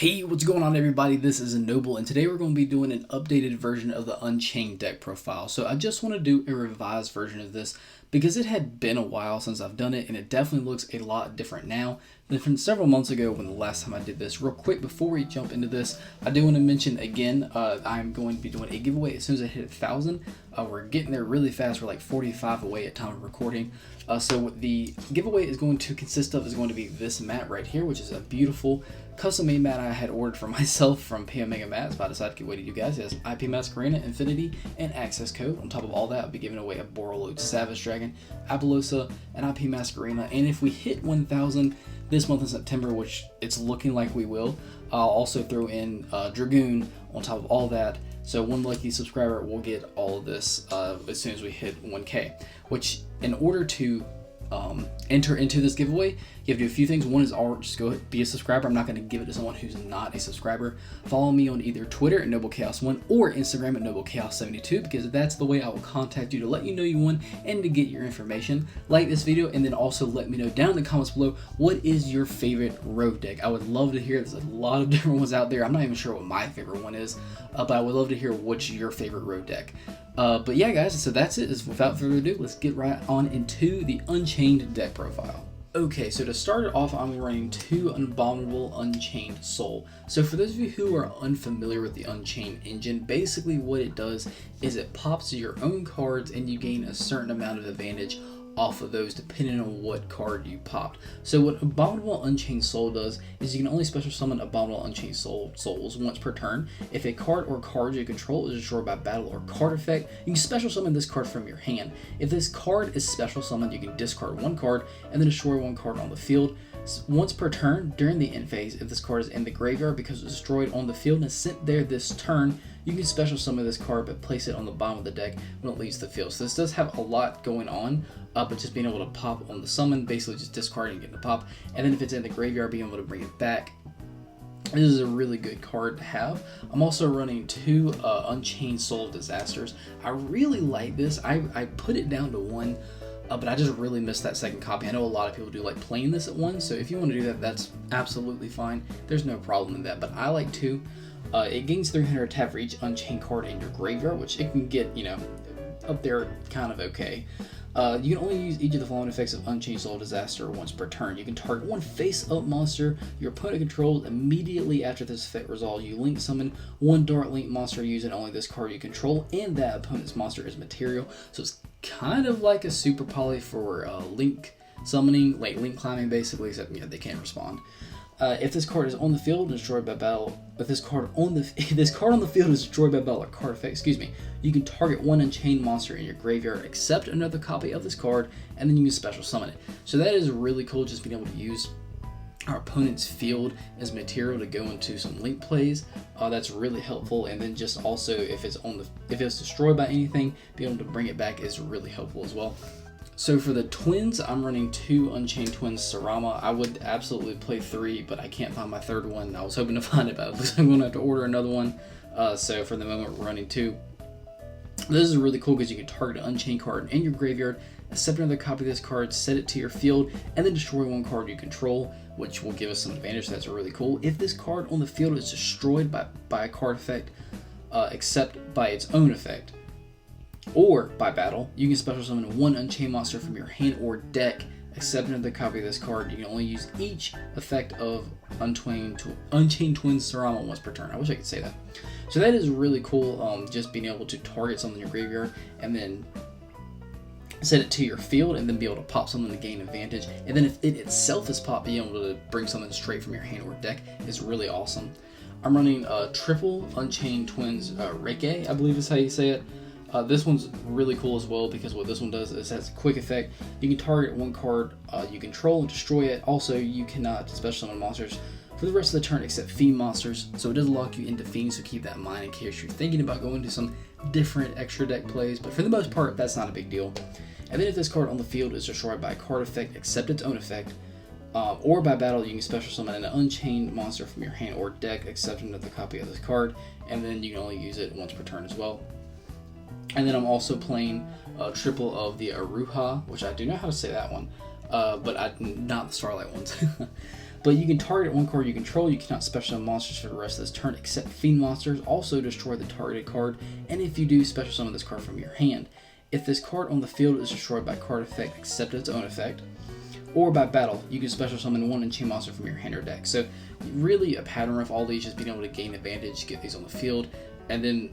Hey, what's going on everybody? This is Noble, and today we're going to be doing an updated version of the Unchained deck profile. So I just want to do a revised version of this because it had been a while since I've done it, and it definitely looks a lot different now than from several months ago when the last time I did this. Real quick, before we jump into this, I do want to mention again, I'm going to be doing a giveaway as soon as I hit 1,000. We're getting there really fast. We're like 45 away at time of recording. So what the giveaway is going to consist of is going to be this mat right here, which is a beautiful custom-made mat I had ordered for myself from Paomangamats, but I decided to give away to you guys. It has IP Masquerena, Infinity, and access code. On top of all that, I'll be giving away a Borreload Savage Dragon, Apollosa, and IP Masquerena. And if we hit 1,000 this month in September, which it's looking like we will, I'll also throw in Dragoon on top of all that. So one lucky subscriber will get all of this as soon as we hit 1K, which in order to enter into this giveaway, you have to do a few things. One is just go ahead, be a subscriber. I'm not going to give it to someone who's not a subscriber. Follow me on either Twitter at NobleChaos1 or Instagram at NobleChaos72, because that's the way I will contact you to let you know you won and to get your information. Like this video, and then also let me know down in the comments below, what is your favorite rogue deck? I would love to hear. There's a lot of different ones out there. I'm not even sure what my favorite one is, but I would love to hear what's your favorite rogue deck. But yeah, guys, so that's it. Without further ado, let's get right on into the Unchained deck profile. Okay, so to start it off, I'm running 2 Abominable Unchained Soul. So for those of you who are unfamiliar with the Unchained engine, basically what it does is it pops your own cards and you gain a certain amount of advantage off of those depending on what card you popped. So what Abominable Unchained Soul does is you can only special summon Abominable Unchained Souls once per turn. If a card or cards you control is destroyed by battle or card effect, you can special summon this card from your hand. If this card is special summoned, you can discard one card and then destroy one card on the field. Once per turn during the end phase, if this card is in the graveyard because it was destroyed on the field and is sent there this turn, you can special summon this card but place it on the bottom of the deck when it leaves the field. So this does have a lot going on, but just being able to pop on the summon, basically just discarding and getting the pop, and then if it's in the graveyard, being able to bring it back. This is a really good card to have. I'm also running 2 Unchained Soul Disasters. I really like this. I put it down to 1. But I just really missed that second copy. I know a lot of people do like playing this at 1, so if you want to do that, that's absolutely fine. There's no problem in that, but I like 2. It gains 300 attack for each Unchained card in your graveyard, which it can get, you know, up there kind of okay. You can only use each of the following effects of Unchained Soul Disaster once per turn. You can target one face-up monster your opponent controls immediately after this effect resolves. You link summon one Dark Link monster using only this card you control, and that opponent's monster is material. So it's kind of like a super poly for link summoning, like link climbing basically, except they can't respond. If this card is on the field and destroyed by battle, if this card on the field is destroyed by battle or card effect, you can target one Unchained monster in your graveyard, accept another copy of this card, and then you can special summon it. So that is really cool, just being able to use our opponent's field as material to go into some link plays. That's really helpful, and then just also if it's destroyed by anything, being able to bring it back is really helpful as well. So for the twins, I'm running 2 Unchained Twins Sarama. I would absolutely play 3, but I can't find my third one. I was hoping to find it, but I'm going to have to order another one. So for the moment, we're running 2. This is really cool because you can target an Unchained card in your graveyard, accept another copy of this card, set it to your field, and then destroy one card you control, which will give us some advantage. That's really cool. If this card on the field is destroyed by a card effect, except by its own effect, or by battle, you can special summon one Unchained monster from your hand or deck, accept another copy of this card. You can only use each effect of Unchained Twins Sarama once per turn. I wish I could say that. So that is really cool, just being able to target something in your graveyard and then set it to your field and then be able to pop something to gain advantage. And then if it itself is popped, being able to bring something straight from your hand or deck is really awesome. I'm running triple Unchained Twins Reiki, I believe is how you say it. This one's really cool as well because what this one does is it has a quick effect. You can target one card you control and destroy it. Also, you cannot special summon monsters for the rest of the turn except fiend monsters, so it does lock you into fiends, so keep that in mind in case you're thinking about going to some different extra deck plays, but for the most part, that's not a big deal. And then if this card on the field is destroyed by a card effect except its own effect, or by battle, you can special summon an Unchained monster from your hand or deck, except another copy of this card, and then you can only use it once per turn as well. And then I'm also playing triple of the Aruha, which I do know how to say that one, but not the Starlight ones. But you can target one card you control. You cannot special summon monsters for the rest of this turn except fiend monsters. Also destroy the targeted card, and if you do, special summon this card from your hand. If this card on the field is destroyed by card effect except its own effect, or by battle, you can special summon one Unchained monster from your hand or deck. So really a pattern of all these, just being able to gain advantage, get these on the field, and then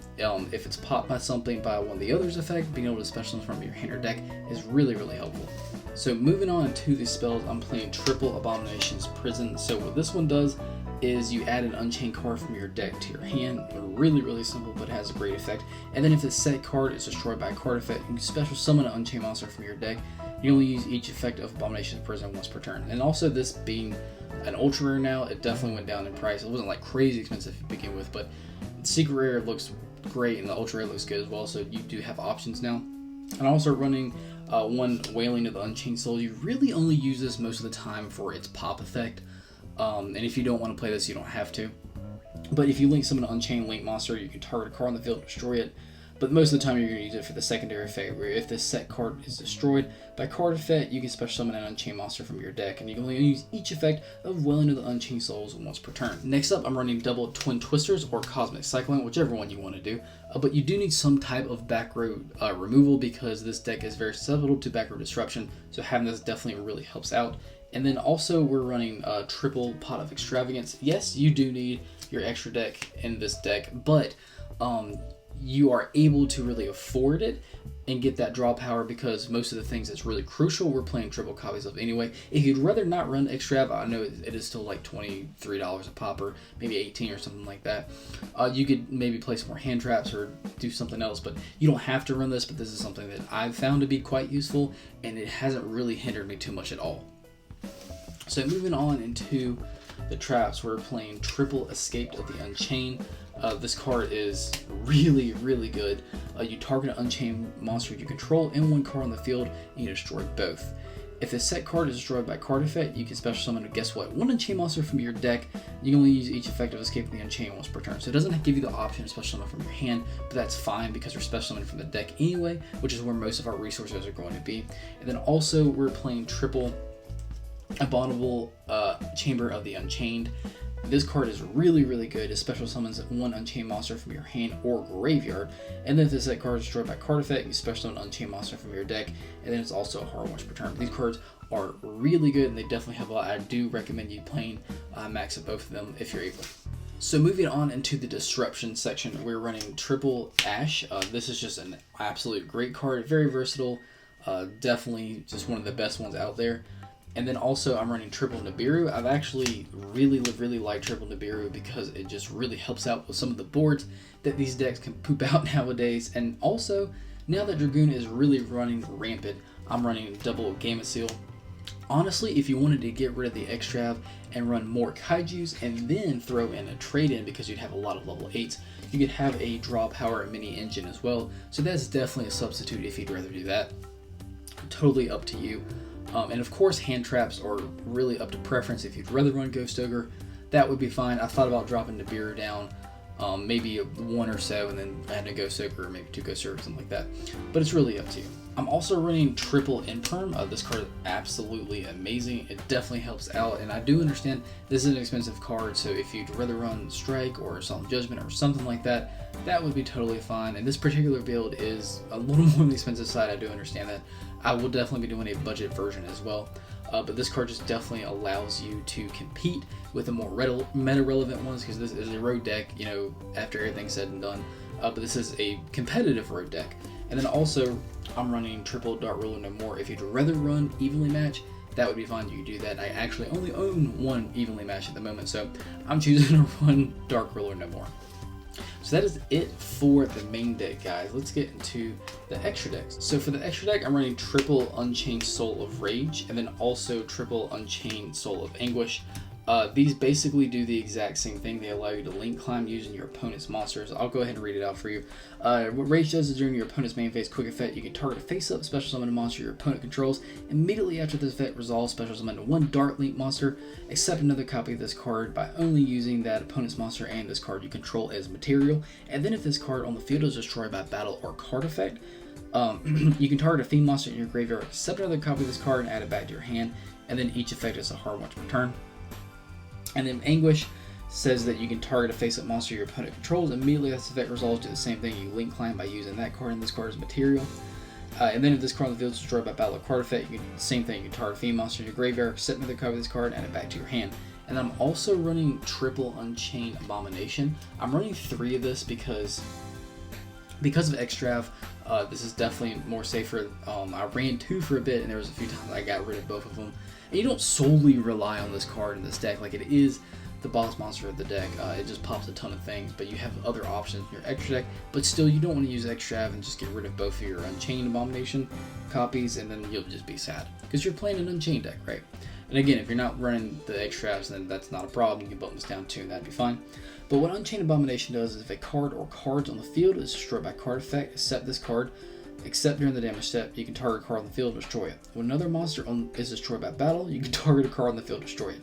if it's popped by something by one of the others' effect, being able to special summon from your hand or deck is really, really helpful. So moving on to the spells, I'm playing Triple Abomination's Prison. So what this one does is you add an Unchained card from your deck to your hand. Really, really simple, but it has a great effect. And then if the set card is destroyed by a card effect, you can special summon an Unchained monster from your deck. You only use each effect of Abomination's Prison once per turn. And also, this being an ultra rare now, it definitely went down in price. It wasn't like crazy expensive to begin with, but secret rare looks great and the ultra rare looks good as well, so you do have options now. And also running one Wailing of the Unchained Soul. You really only use this most of the time for its pop effect, and if you don't want to play this, you don't have to. But if you link summon an Unchained Link monster, you can target a card on the field and destroy it. But most of the time you're going to use it for the secondary effect, where if this set card is destroyed by card effect, you can special summon an Unchained monster from your deck, and you can only use each effect of Wailing of the Unchained Souls once per turn. Next up, I'm running double Twin Twisters or Cosmic Cyclone, whichever one you want to do. But you do need some type of back row removal, because this deck is very susceptible to back row disruption, so having this definitely really helps out. And then also we're running triple Pot of Extravagance. Yes, you do need your extra deck in this deck, but you are able to really afford it and get that draw power, because most of the things that's really crucial we're playing triple copies of anyway. If you'd rather not run Extrav, I know it is still like $23 a pop, or maybe $18 or something like that. You could maybe play some more hand traps or do something else, but you don't have to run this. But this is something that I've found to be quite useful, and it hasn't really hindered me too much at all. So moving on into the traps, we're playing Triple Escaped of the Unchained. This card is really, really good. You target an Unchained monster you control and one card on the field, and you destroy both. If the set card is destroyed by card effect, you can special summon, guess what, one Unchained monster from your deck. You can only use each effect of Escaping the Unchained once per turn. So it doesn't give you the option to special summon from your hand, but that's fine because we're special summoning from the deck anyway, which is where most of our resources are going to be. And then also we're playing Triple Abominable Chamber of the Unchained. This card is really, really good. It special summons one Unchained monster from your hand or graveyard, and then if the set card is destroyed by card effect, you special summon an Unchained monster from your deck, and then it's also a hard once per turn. These cards are really good, and they definitely have a lot. I do recommend you playing max of both of them if you're able. So moving on into the disruption section, we're running Triple Ash. This is just an absolute great card, very versatile, definitely just one of the best ones out there. And then also I'm running Triple Nibiru. I've actually really liked Triple Nibiru because it just really helps out with some of the boards that these decks can poop out nowadays. And also, now that Dragoon is really running rampant, I'm running double Gamma Seal. Honestly, if you wanted to get rid of the Extrav and run more Kaijus and then throw in a trade-in, because you'd have a lot of level 8s, you could have a draw power mini engine as well. So that's definitely a substitute if you'd rather do that. Totally up to you. And of course, hand traps are really up to preference. If you'd rather run Ghost Ogre, that would be fine. I thought about dropping Nibiru down, maybe one or so, and then adding a Ghost Ogre, or maybe two Ghost Ogre, something like that. But it's really up to you. I'm also running Triple Imperm. This card is absolutely amazing. It definitely helps out, and I do understand this is an expensive card, so if you'd rather run Strike or Solemn Judgment or something like that, that would be totally fine. And this particular build is a little more on the expensive side. I do understand that. I will definitely be doing a budget version as well. But this card just definitely allows you to compete with the more meta-relevant ones, because this is a road deck, you know, after everything's said and done. But this is a competitive road deck. And then also, I'm running Triple Dark Ruler No More. If you'd rather run Evenly Match, that would be fine. You could do that. I actually only own one Evenly Match at the moment, so I'm choosing to run Dark Ruler No More. So that is it for the main deck, guys. Let's get into the extra decks. So for the extra deck, I'm running Triple Unchained Soul of Rage, and then also Triple Unchained Soul of Anguish. These basically do the exact same thing. They allow you to link climb using your opponent's monsters. I'll go ahead and read it out for you. What Rage does is during your opponent's main phase quick effect, you can target a face-up special summon a monster your opponent controls. Immediately after this effect resolves, special summon one Dark Link monster, except another copy of this card by only using that opponent's monster and this card you control as material. And then if this card on the field is destroyed by battle or card effect, you can target a fiend monster in your graveyard, except another copy of this card and add it back to your hand. And then each effect is a hard once per turn. And then Anguish says that you can target a face-up monster your opponent controls. Immediately, this effect resolves to the same thing. You link climb by using that card, and this card is material. And then if this card on the field is destroyed by battle or card effect, same thing. You can target a fiend monster in your graveyard, set another card with this card, and add it back to your hand. And I'm also running triple Unchained Abomination. I'm running 3 of this because of Extrav. This is definitely more safer. I ran 2 for a bit, and there was a few times I got rid of both of them. And you don't solely rely on this card in this deck. Like, it is the boss monster of the deck. It just pops a ton of things, but you have other options in your extra deck. But still, you don't want to use Extrav and just get rid of both of your Unchained Abomination copies, and then you'll just be sad because you're playing an Unchained deck, right? And again, if you're not running the Extravs, then that's not a problem. You can bump this down to 2, and that'd be fine. But what Unchained Abomination does is if a card or cards on the field is destroyed by card effect, except this card, except during the damage step, you can target a card on the field and destroy it. When another monster is destroyed by battle, you can target a card on the field and destroy it.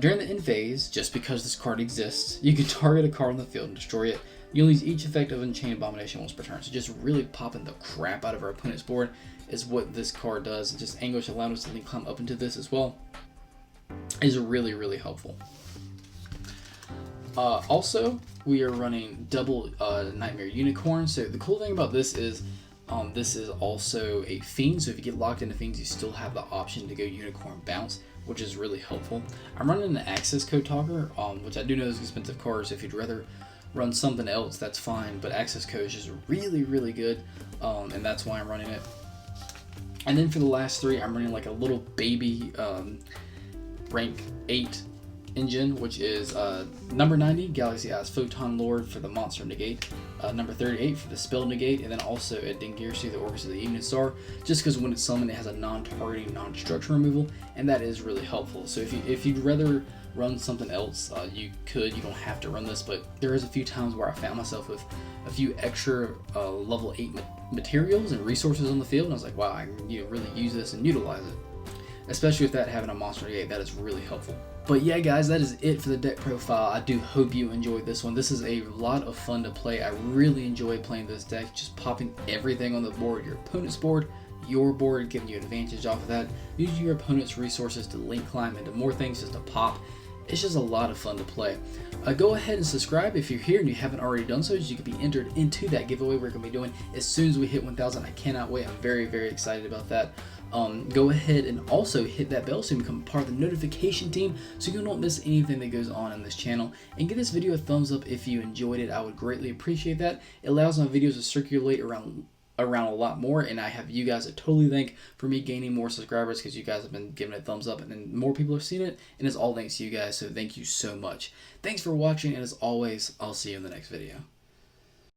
During the end phase, just because this card exists, you can target a card on the field and destroy it. You'll use each effect of Unchained Abomination once per turn. So just really popping the crap out of our opponent's board is what this card does. And just Anguish allowing us to link climb up into this as well is really, really helpful. Also, we are running double Nightmare Unicorn. So the cool thing about this is also a Fiend. So if you get locked into Fiends, you still have the option to go Unicorn Bounce, which is really helpful. I'm running an Access Code Talker, which I do know is an expensive card, so if you'd rather run something else, that's fine, but Access Code is just really, really good, and that's why I'm running it. And then for the last 3, I'm running like a little baby rank 8 engine, which is number 90, Galaxy Eyes Photon Lord for the Monster Negate, number 38 for the Spell Negate, and then also at Dingirsi, the Orcus of the Evening Star, just because when it's summoned, it has a non-targeting, non-destruction removal, and that is really helpful. So if you'd rather run something else, you could. You don't have to run this, but there is a few times where I found myself with a few extra level 8 materials and resources on the field, and I was like, wow, I can really use this and utilize it. Especially with that having a Monster Negate, that is really helpful. But yeah, guys, that is it for the deck profile. I do hope you enjoyed this one. This is a lot of fun to play. I really enjoy playing this deck, just popping everything on the board, your opponent's board, your board, giving you an advantage off of that, using your opponent's resources to link climb into more things just to pop. It's just a lot of fun to play. Go ahead and subscribe if you're here and you haven't already done so, so you can be entered into that giveaway we're going to be doing as soon as we hit 1,000. I cannot wait. I'm very, very excited about that. Go ahead and also hit that bell so you become part of the notification team so you don't miss anything that goes on this channel. And give this video a thumbs up if you enjoyed it. I would greatly appreciate that. It allows my videos to circulate around a lot more, and I have you guys to totally thank for me gaining more subscribers because you guys have been giving it a thumbs up and then more people have seen it, and it's all thanks to you guys, so thank you so much. Thanks for watching, and as always, I'll see you in the next video.